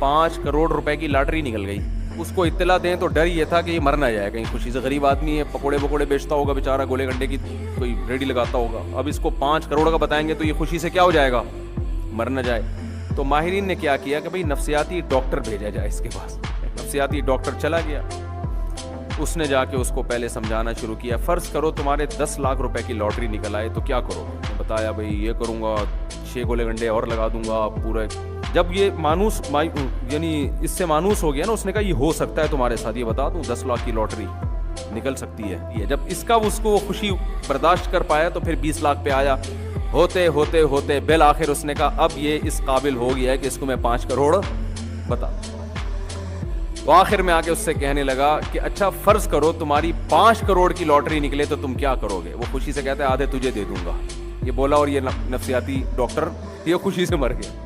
5 کروڑ روپے کی لاٹری نکل گئی. اس کو اطلاع دیں تو ڈر یہ تھا کہ یہ مر نہ جائے کہیں خوشی سے. غریب آدمی ہے, پکوڑے بکوڑے بیچتا ہوگا بیچارہ, گولے گنڈے کی کوئی ریڈی لگاتا ہوگا. اب اس کو 5 کروڑ کا بتائیں گے تو یہ خوشی سے کیا ہو جائے گا, مر نہ جائے. تو ماہرین نے کیا کیا کہ بھئی نفسیاتی ڈاکٹر بھیجا جائے اس کے پاس. نفسیاتی ڈاکٹر چلا گیا, اس نے جا کے اس کو پہلے سمجھانا شروع کیا. فرض کرو تمہارے 10 لاکھ روپے کی لاٹری نکل آئے تو کیا کرو. بتایا بھئی یہ کروں گا, 6 گولے گنڈے اور لگا دوں گا پورے. جب یہ مانوس یعنی اس سے مانوس ہو گیا نا, اس نے کہا یہ ہو سکتا ہے تمہارے ساتھ, یہ بتا دوں 10 لاکھ کی لاٹری نکل سکتی ہے. یہ جب اس کا اس کو خوشی برداشت کر پایا تو پھر 20 لاکھ پہ آیا. ہوتے ہوتے ہوتے بالآخر اس نے کہا اب یہ اس قابل ہو گیا ہے کہ اس کو میں 5 کروڑ بتا. تو آخر میں آ کے اس سے کہنے لگا کہ اچھا فرض کرو تمہاری 5 کروڑ کی لاٹری نکلے تو تم کیا کرو گے. وہ خوشی سے کہتا ہے آدھے تجھے دے دوں گا. یہ بولا اور یہ نفسیاتی ڈاکٹر یہ خوشی سے مر گیا.